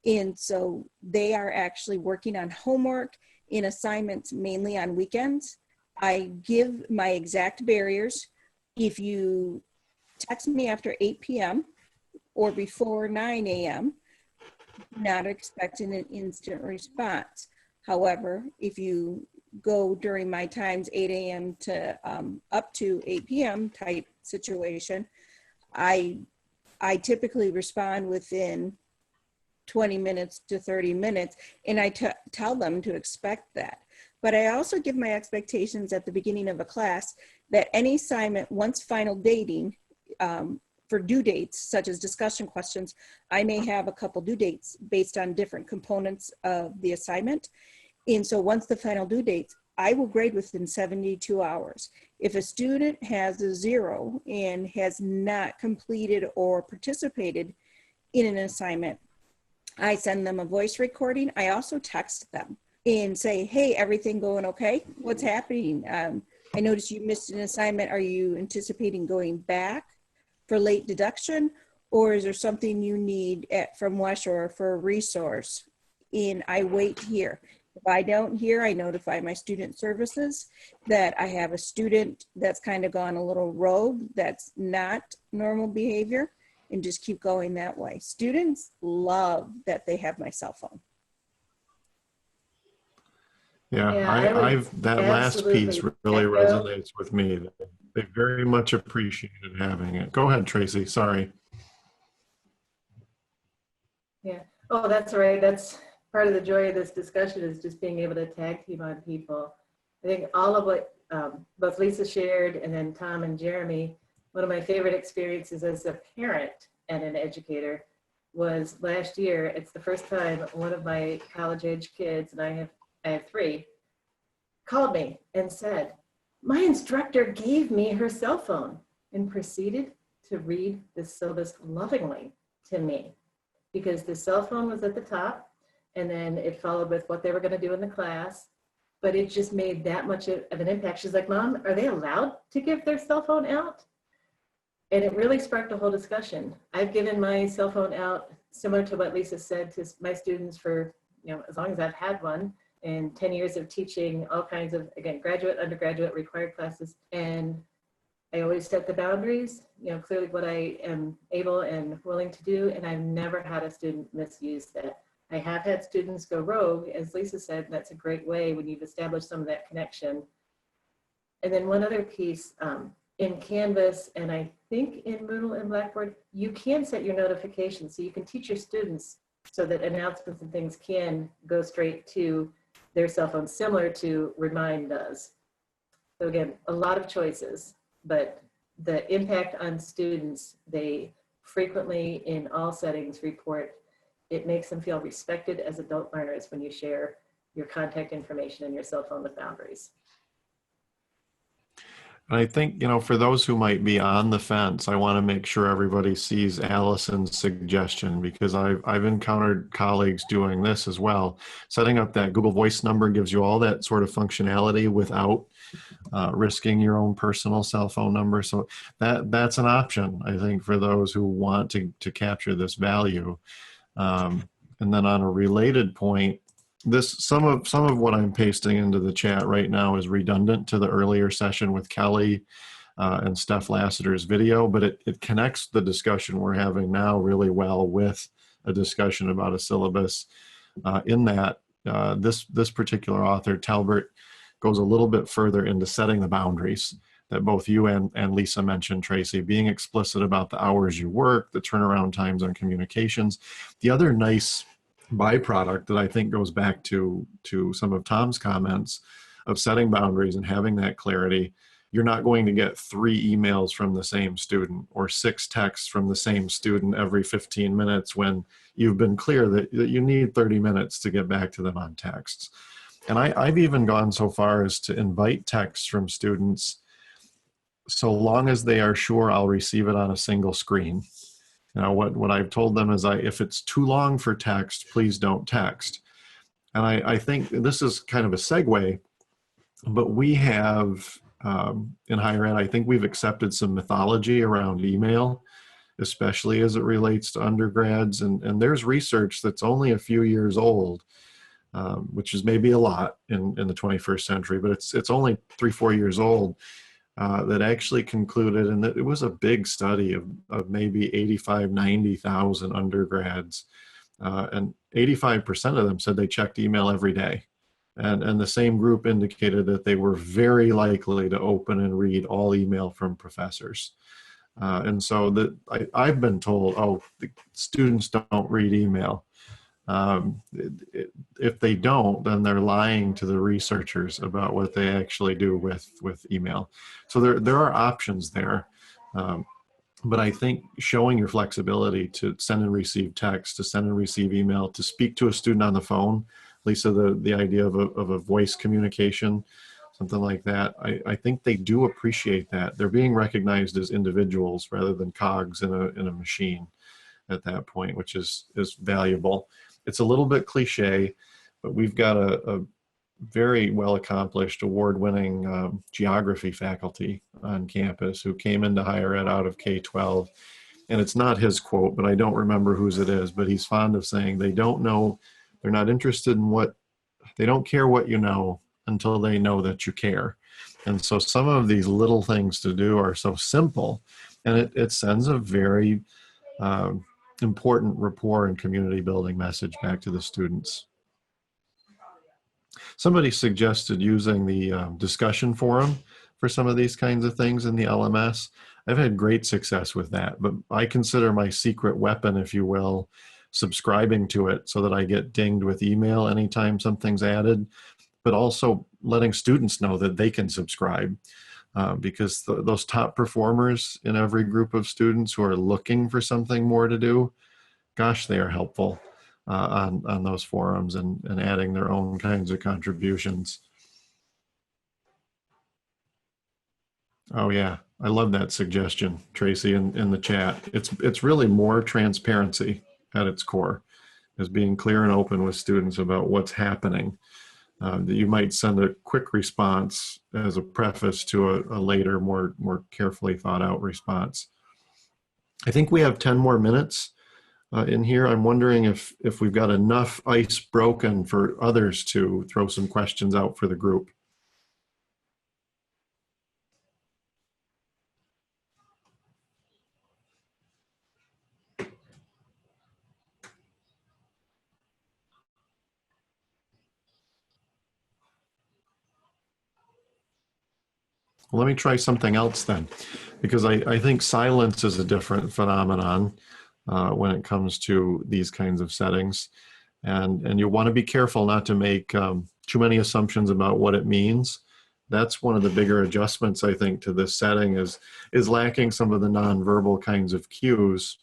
and so they are actually working on homework and assignments mainly on weekends, I give my exact barriers. If you text me after 8 p.m. or before 9 a.m., not expecting an instant response. However, if you go during my times 8 a.m. to up to 8 p.m. type situation, I typically respond within 20 minutes to 30 minutes. And I tell them to expect that. But I also give my expectations at the beginning of a class that any assignment, once final dating, for due dates, such as discussion questions, I may have a couple due dates based on different components of the assignment. And so once the final due dates, I will grade within 72 hours. If a student has a 0 and has not completed or participated in an assignment, I send them a voice recording. I also text them and say, hey, everything going okay? What's happening? I noticed you missed an assignment. Are you anticipating going back for late deduction? Or is there something you need from West Shore for a resource? And I wait here. If I don't hear, I notify my student services that I have a student that's kind of gone a little rogue, that's not normal behavior, and just keep going that way. Students love that they have my cell phone.
Yeah, that last piece really
echo.
resonates with me. They very much appreciated having it. Go ahead, Tracy. Sorry.
Yeah. Oh, that's all right. That's part of the joy of this discussion, is just being able to tag team on people. I think all of what both Lisa shared and then Tom and Jeremy, one of my favorite experiences as a parent and an educator was last year. It's the first time one of my college-age kids, and I have 3, called me and said, my instructor gave me her cell phone, and proceeded to read the syllabus lovingly to me, because the cell phone was at the top, and then it followed with what they were going to do in the class. But it just made that much of an impact. She's like, Mom, are they allowed to give their cell phone out? And it really sparked a whole discussion. I've given my cell phone out, similar to what Lisa said, to my students for, as long as I've had one, and 10 years of teaching all kinds of, again, graduate, undergraduate, required classes. And I always set the boundaries, clearly what I am able and willing to do. And I've never had a student misuse that. I have had students go rogue, as Lisa said. That's a great way when you've established some of that connection. And then one other piece, in Canvas, and I think in Moodle and Blackboard, you can set your notifications. So you can teach your students so that announcements and things can go straight to their cell phone, similar to Remind does. So again, a lot of choices, but the impact on students, they frequently in all settings report, it makes them feel respected as adult learners when you share your contact information and your cell phone with boundaries.
And I think, for those who might be on the fence, I want to make sure everybody sees Allison's suggestion, because I've encountered colleagues doing this as well. Setting up that Google Voice number gives you all that sort of functionality without risking your own personal cell phone number. So that's an option, I think, for those who want to capture this value. And then on a related point, some of what I'm pasting into the chat right now is redundant to the earlier session with Kelly and Steph Lassiter's video, but it connects the discussion we're having now really well with a discussion about a syllabus. In that, this particular author, Talbert, goes a little bit further into setting the boundaries that both you and Lisa mentioned, Tracy, being explicit about the hours you work, the turnaround times on communications. The other nice byproduct that I think goes back to some of Tom's comments of setting boundaries and having that clarity, you're not going to get 3 emails from the same student or 6 texts from the same student every 15 minutes when you've been clear that you need 30 minutes to get back to them on texts. And I've even gone so far as to invite texts from students so long as they are sure I'll receive it on a single screen. Now, what I've told them is if it's too long for text, please don't text. And I think this is kind of a segue, but we have, in higher ed, I think we've accepted some mythology around email, especially as it relates to undergrads. And there's research that's only a few years old, which is maybe a lot in the 21st century, but it's only 3-4 years old. That actually concluded, and it was a big study of maybe 90,000 undergrads, and 85% of them said they checked email every day. And the same group indicated that they were very likely to open and read all email from professors. And so I've been told, the students don't read email. If they don't, then they're lying to the researchers about what they actually do with email. So there are options there. But I think showing your flexibility to send and receive text, to send and receive email, to speak to a student on the phone, Lisa, the idea of a voice communication, something like that, I think they do appreciate that. They're being recognized as individuals rather than cogs in a machine at that point, which is valuable. It's a little bit cliche, but we've got a very well accomplished, award-winning geography faculty on campus who came into higher ed out of K-12. And it's not his quote, but I don't remember whose it is, but he's fond of saying they don't know, they're not interested in what, they don't care what you know until they know that you care. And so some of these little things to do are so simple, and it sends a very important rapport and community building message back to the students. Somebody suggested using the discussion forum for some of these kinds of things in the LMS. I've had great success with that, but I consider my secret weapon, if you will, subscribing to it so that I get dinged with email anytime something's added, but also letting students know that they can subscribe. Because those top performers in every group of students who are looking for something more to do, gosh, they are helpful on those forums and adding their own kinds of contributions. Oh yeah, I love that suggestion, Tracy, in the chat. It's really more transparency at its core, is being clear and open with students about what's happening. That you might send a quick response as a preface to a later, more carefully thought out response. I think we have 10 more minutes in here. I'm wondering if we've got enough ice broken for others to throw some questions out for the group. Well, let me try something else then, because I think silence is a different phenomenon when it comes to these kinds of settings. And you want to be careful not to make too many assumptions about what it means. That's one of the bigger adjustments, I think, to this setting is lacking some of the nonverbal kinds of cues,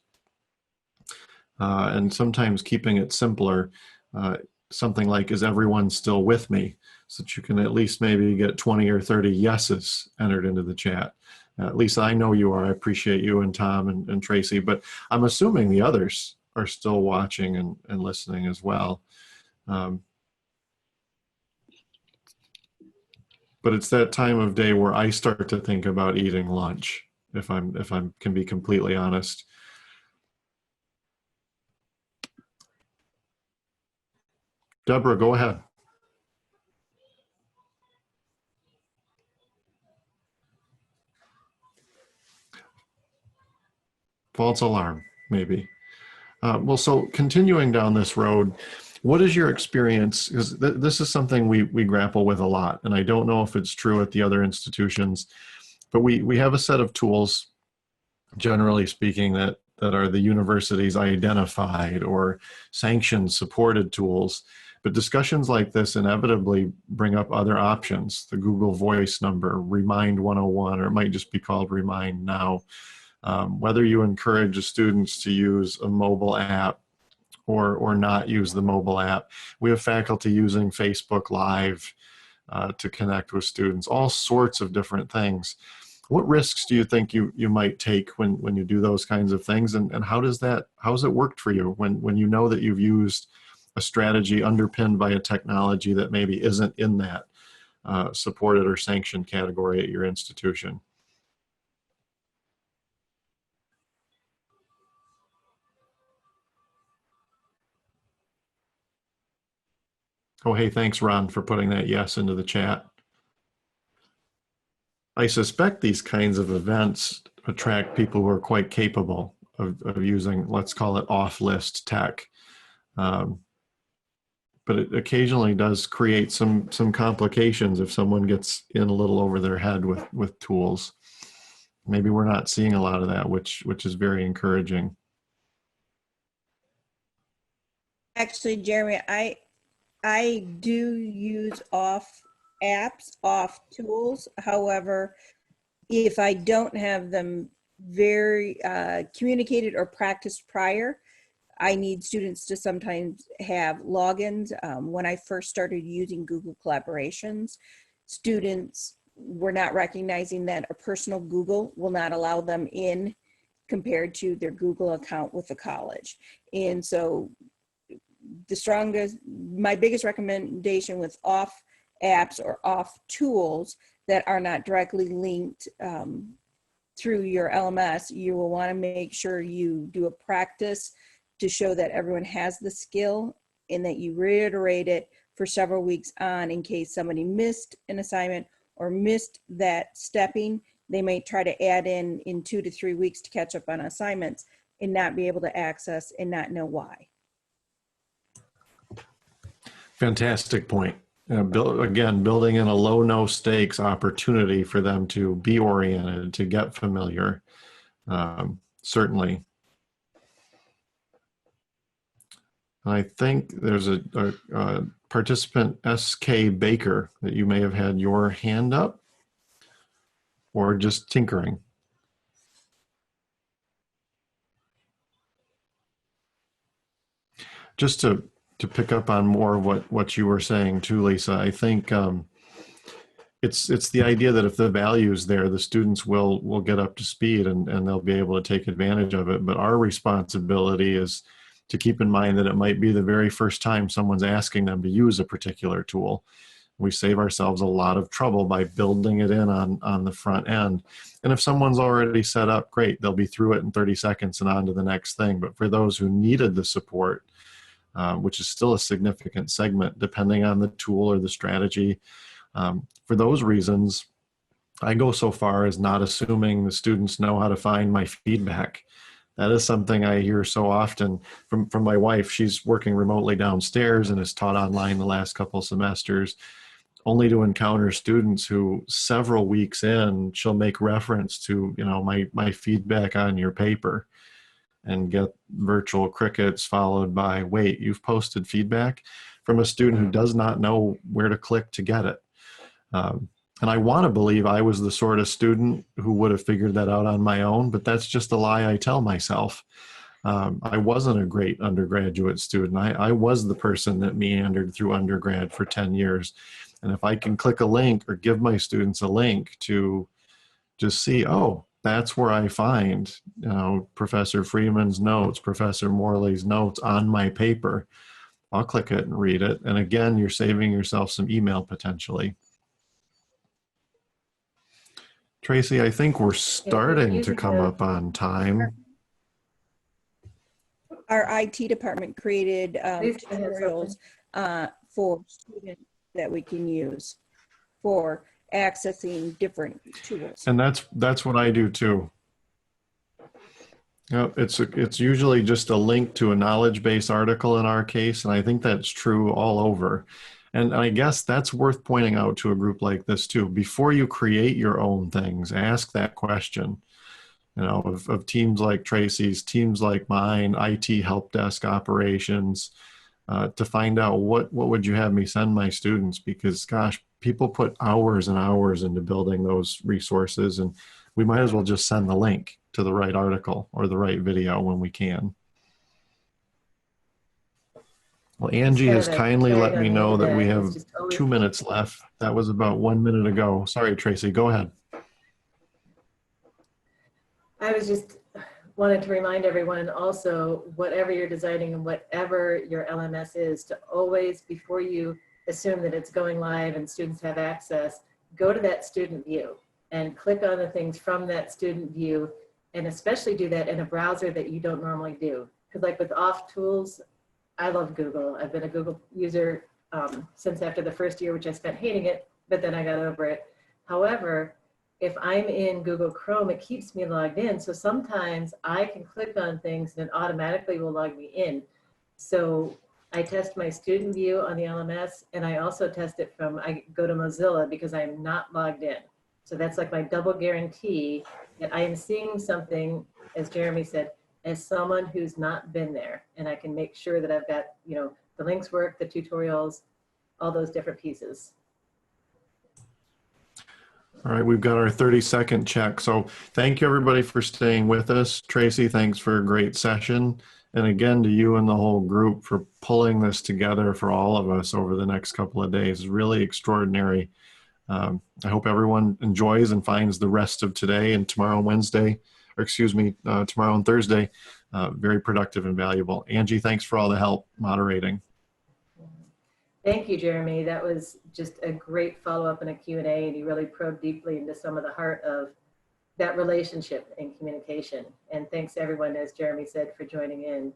and sometimes keeping it simpler. Something like, is everyone still with me? So that you can at least maybe get 20 or 30 yeses entered into the chat. At least I know you are. I appreciate you and Tom and Tracy, but I'm assuming the others are still watching and listening as well. But it's that time of day where I start to think about eating lunch, if I can be completely honest. Deborah, go ahead. False alarm, maybe. Well, so continuing down this road, what is your experience? Because this is something we grapple with a lot, and I don't know if it's true at the other institutions, but we have a set of tools, generally speaking, that are the university's identified or sanctioned supported tools. But discussions like this inevitably bring up other options, the Google Voice number, Remind 101, or it might just be called Remind Now. Whether you encourage the students to use a mobile app or not use the mobile app. We have faculty using Facebook Live to connect with students, all sorts of different things. What risks do you think you might take when you do those kinds of things, and how has it worked for you when you know that you've used a strategy underpinned by a technology that maybe isn't in that supported or sanctioned category at your institution? Oh, hey, thanks, Ron, for putting that yes into the chat. I suspect these kinds of events attract people who are quite capable of using, let's call it off-list tech. But it occasionally does create some complications if someone gets in a little over their head with tools. Maybe we're not seeing a lot of that, which is very encouraging.
Actually, Jeremy, I do use off apps, off tools. However, if I don't have them very communicated or practiced prior, I need students to sometimes have logins. When I first started using Google Collaborations, students were not recognizing that a personal Google will not allow them in compared to their Google account with the college. And so my biggest recommendation with off apps or off tools that are not directly linked through your LMS, you will want to make sure you do a practice to show that everyone has the skill and that you reiterate it for several weeks on in case somebody missed an assignment or missed that stepping. They may try to add in 2 to 3 weeks to catch up on assignments and not be able to access and not know why.
Fantastic point. Building in a low, no stakes opportunity for them to be oriented, to get familiar. Certainly. I think there's a participant, SK Baker, that you may have had your hand up or just tinkering. Just to pick up on more of what you were saying too, Lisa, I think it's the idea that if the value is there, the students will get up to speed and they'll be able to take advantage of it. But our responsibility is to keep in mind that it might be the very first time someone's asking them to use a particular tool. We save ourselves a lot of trouble by building it in on the front end. And if someone's already set up, great, they'll be through it in 30 seconds and on to the next thing. But for those who needed the support, which is still a significant segment depending on the tool or the strategy, for those reasons, I go so far as not assuming the students know how to find my feedback. That is something I hear so often from my wife. She's working remotely downstairs and has taught online the last couple semesters, only to encounter students who several weeks in, she'll make reference to, my feedback on your paper and get virtual crickets followed by, wait, you've posted feedback, from a student who does not know where to click to get it. And I want to believe I was the sort of student who would have figured that out on my own, but that's just a lie I tell myself. I wasn't a great undergraduate student. I was the person that meandered through undergrad for 10 years. And if I can click a link or give my students a link to just see, oh, that's where I find, Professor Freeman's notes, Professor Morley's notes on my paper, I'll click it and read it. And again, you're saving yourself some email potentially. Tracy, I think we're starting to come up on time.
Our IT department created tutorials for students that we can use for accessing different tools.
And that's what I do too. It's usually just a link to a knowledge base article in our case, and I think that's true all over. And I guess that's worth pointing out to a group like this too. Before you create your own things, ask that question. Of teams like Tracy's, teams like mine, IT help desk operations, to find out what would you have me send my students? Because gosh, people put hours and hours into building those resources, and we might as well just send the link to the right article or the right video when we can. Well, Angie has kindly let me know that we have 2 minutes left. That was about 1 minute ago. Sorry, Tracy, go ahead.
I was just wanted to remind everyone also, whatever you're designing and whatever your LMS is, to always, before you assume that it's going live and students have access, go to that student view and click on the things from that student view, and especially do that in a browser that you don't normally do. Because like with off tools, I love Google. I've been a Google user since after the first year, which I spent hating it, but then I got over it. However, if I'm in Google Chrome, it keeps me logged in. So sometimes I can click on things and it automatically will log me in. So I test my student view on the LMS, and I also test it I go to Mozilla because I am not logged in. So that's like my double guarantee that I am seeing something, as Jeremy said, as someone who's not been there, and I can make sure that I've got, the links work, the tutorials, all those different pieces.
All right, we've got our 30-second check. So thank you everybody for staying with us. Tracy, thanks for a great session. And again, to you and the whole group for pulling this together for all of us over the next couple of days. It's really extraordinary. I hope everyone enjoys and finds the rest of today and tomorrow, Wednesday, or excuse me, tomorrow and Thursday, very productive and valuable. Angie, thanks for all the help moderating.
Thank you, Jeremy. That was just a great follow-up and a Q&A, and you really probed deeply into some of the heart of that relationship and communication. And thanks everyone, as Jeremy said, for joining in.